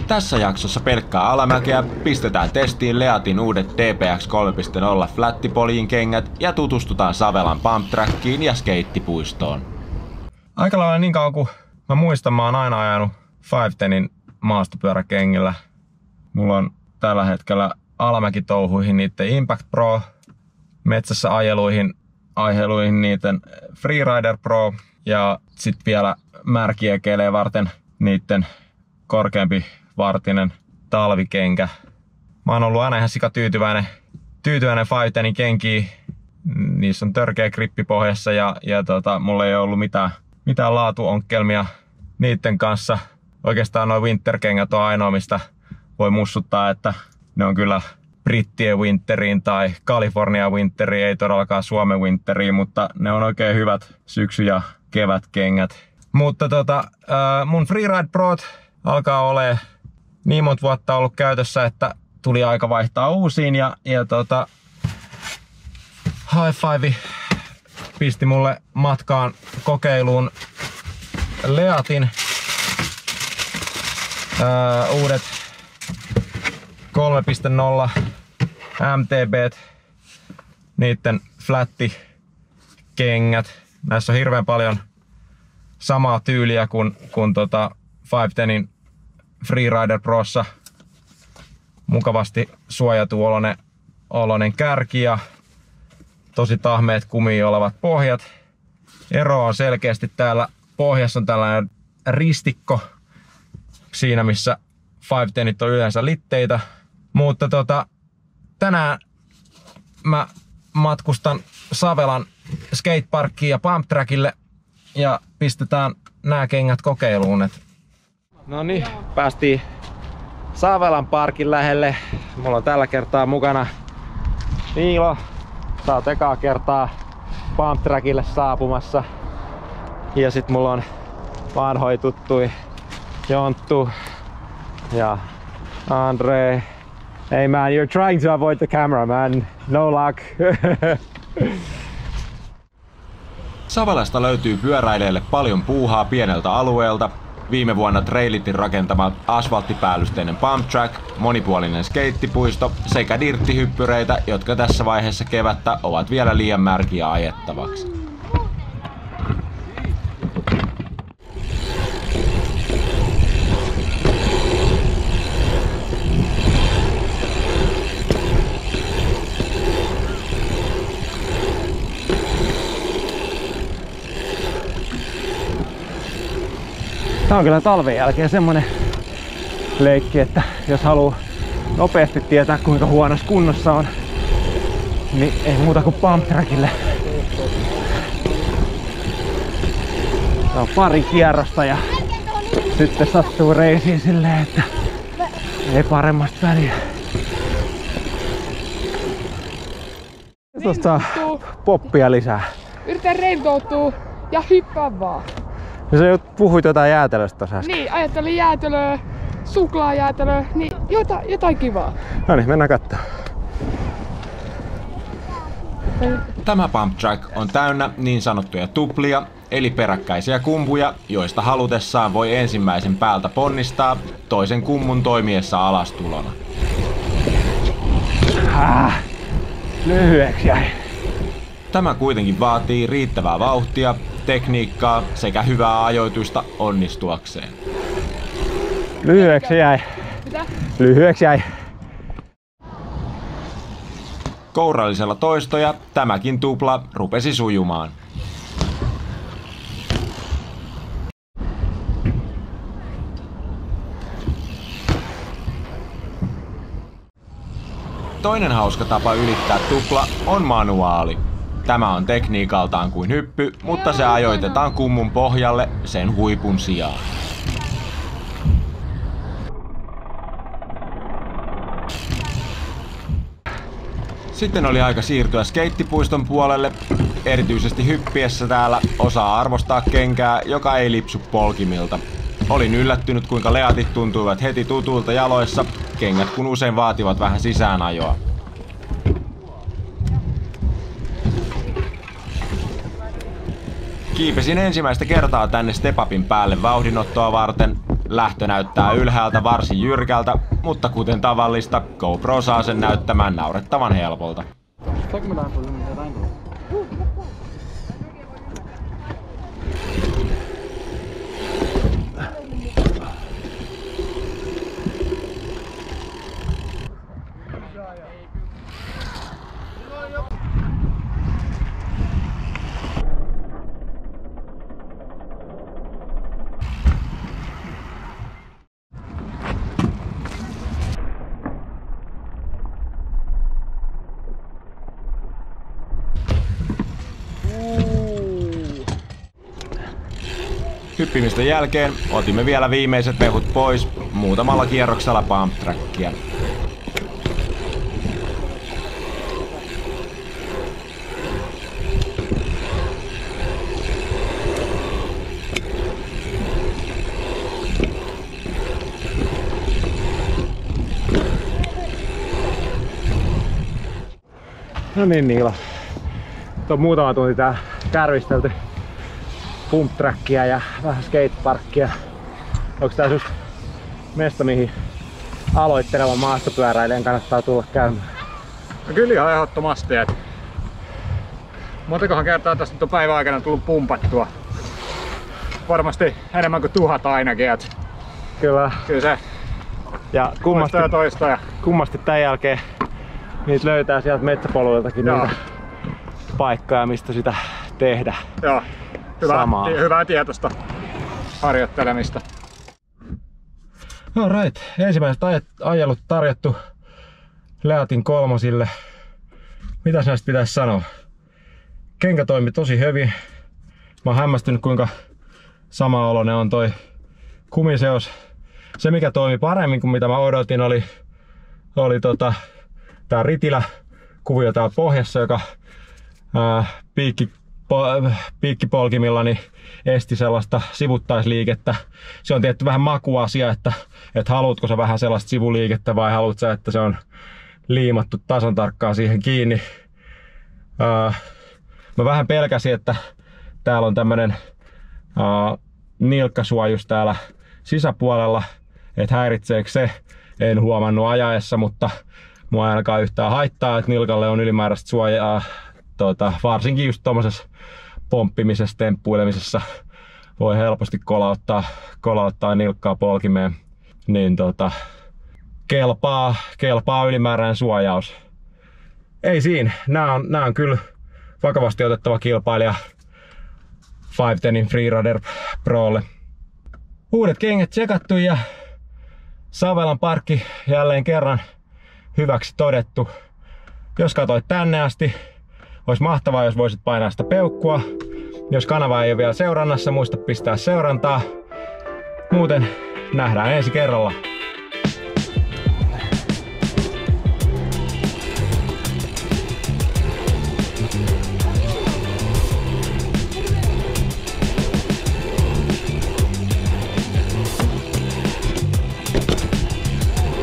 Tässä jaksossa pelkkää alamäkeä pistetään testiin Leatin uudet DPX 3.0 flattipoljin kengät ja tutustutaan Savelan pump trackiin ja skeittipuistoon. Aika lailla niin kauan kuin mä muistan, mä oon aina ajanut 510 maastopyöräkengillä. Mulla on tällä hetkellä alamäkitouhuihin niiden Impact Pro, metsässä ajeluihin niiden Freerider Pro ja sit vielä märkiekeleä varten niiden korkeampi vartinen talvikenkä. Mä oon ollut aina ihan sikatyytyväinen 510 kenkiä. Niissä on törkeä grippi pohjassa ja mulla ei ollut mitään laatuongelmia niiden kanssa. Oikeastaan nuo winterkengät on ainoa, mistä voi mussuttaa, että ne on kyllä brittien winteriin tai California winteriin, ei todellakaan Suomen winteriin, mutta ne on oikein hyvät syksy- ja kevätkengät. Mutta mun Freeride Prot alkaa olemaan niin monta vuotta ollut käytössä, että tuli aika vaihtaa uusiin ja High Five pisti mulle matkaan kokeiluun Leatin uudet 3.0 MTB, niitten flattikengät. Näissä on hirveän paljon samaa tyyliä kuin 510 Freerider Prossa. Mukavasti suojatu oloinen kärki ja tosi tahmeet kumiin olevat pohjat. Ero on selkeästi täällä pohjassa on tällainen ristikko siinä missä 510 on yleensä litteitä. Mutta tänään mä matkustan Savelan skateparkkiin ja pump trackille ja pistetään nämä kengät kokeiluun. No niin, päästiin Savelan parkin lähelle. Mulla on tällä kertaa mukana Niilo. Sä oot ekaa kertaa pump trackille saapumassa. Ja sit mulla on vanhoi tuttui Jonttu ja Andre. Hey man, you're trying to avoid the camera, man. No luck. Savelasta löytyy pyöräilijälle paljon puuhaa pieneltä alueelta. Viime vuonna Trailitin rakentama asfalttipäällysteinen pump track, monipuolinen skeittipuisto sekä dirttihyppyreitä, jotka tässä vaiheessa kevättä ovat vielä liian märkiä ajettavaksi. Tää on kyllä talven jälkeen semmonen leikki, että jos haluaa nopeasti tietää kuinka huonossa kunnossa on, niin ei muuta kuin pump trackille. Tää on pari kierrosta ja sitten sattuu reisiin silleen, että ei paremmasta väliä. Tuosta saa poppia lisää. Yritä rentoutua ja hyppää vaan. Ja sä puhuit jotain jäätelöstä tossa äsken. Niin, ajattelin jäätelöä, suklaajäätelöä, niin jotain kivaa. No niin, mennään kattoo. Tämä pump track on täynnä niin sanottuja tuplia, eli peräkkäisiä kumpuja, joista halutessaan voi ensimmäisen päältä ponnistaa toisen kummun toimiessa alastulona. Lyhyeksi jäi. Tämä kuitenkin vaatii riittävää vauhtia, tekniikkaa sekä hyvää ajoitusta onnistuakseen. Lyhyeksi jäi. Mitä? Lyhyeksi jäi. Kourallisella toistoja tämäkin tupla rupesi sujumaan. Toinen hauska tapa ylittää tupla on manuaali. Tämä on tekniikaltaan kuin hyppy, mutta se ajoitetaan kummun pohjalle sen huipun sijaan. Sitten oli aika siirtyä skeittipuiston puolelle. Erityisesti hyppiessä täällä osaa arvostaa kenkää, joka ei lipsu polkimilta. Olin yllättynyt kuinka Leatit tuntuivat heti tutuilta jaloissa, kengät kun usein vaativat vähän sisäänajoa. Kiipesin ensimmäistä kertaa tänne step-upin päälle vauhdinottoa varten. Lähtö näyttää ylhäältä varsin jyrkältä, mutta kuten tavallista, GoPro saa sen näyttämään naurettavan helpolta. Hyppimisten jälkeen otimme vielä viimeiset mehut pois muutamalla kierroksella pump trackia. No niin Niilo, nyt on muutama tunti tää kärvistelty pump trackia ja vähän skateparkkia. Onks tää just mesta, mihin aloittelevan maastopyöräilijän kannattaa tulla käymään? No kyllä ihan ehdottomasti. Montakohan kertaa tässä nyt on päivän aikana tullut pumpattua. Varmasti enemmän kuin 1000 ainakin. Kyllä. Kyllä se Ja toista. kummasti tän jälkeen niitä löytää sieltä metsäpoluiltakin niitä paikkoja, mistä sitä tehdä. Joo. Hyvää tietoista harjoittelemista. Alright, ensimmäiset ajelut tarjottu Leatin kolmosille. Mitäs näistä pitäisi sanoa? Kenkä toimi tosi hyvin. Mä oon hämmästynyt kuinka sama oloinen on toi kumiseos. Se mikä toimi paremmin kuin mitä mä odotin oli tää ritilä kuvio täällä pohjassa, joka piikkipolkimillani esti sellaista sivuttaisliikettä. Se on tietty vähän makuasia, että haluatko sä vähän sellaista sivuliikettä vai haluat sä, että se on liimattu tasan tarkkaan siihen kiinni. Mä vähän pelkäsin, että täällä on tämmönen nilkkasuojus täällä sisäpuolella, että häiritseekö se. En huomannut ajaessa, mutta mua ei ainakaan yhtään haittaa, että nilkalle on ylimääräistä suojaa. Varsinkin just tommosessa pomppimisessa, temppuilemisessa voi helposti kolauttaa nilkkaa polkimeen. Niin kelpaa ylimääräinen suojaus. Ei siinä, nää on kyllä vakavasti otettava kilpailija 510 Freerider Prolle. Uudet kengät tsekattu ja Savelan parkki jälleen kerran hyväksi todettu. Jos katsoit tänne asti, olisi mahtavaa, jos voisit painaa sitä peukkua. Jos kanava ei ole vielä seurannassa, muista pistää seurantaa. Muuten nähdään ensi kerralla.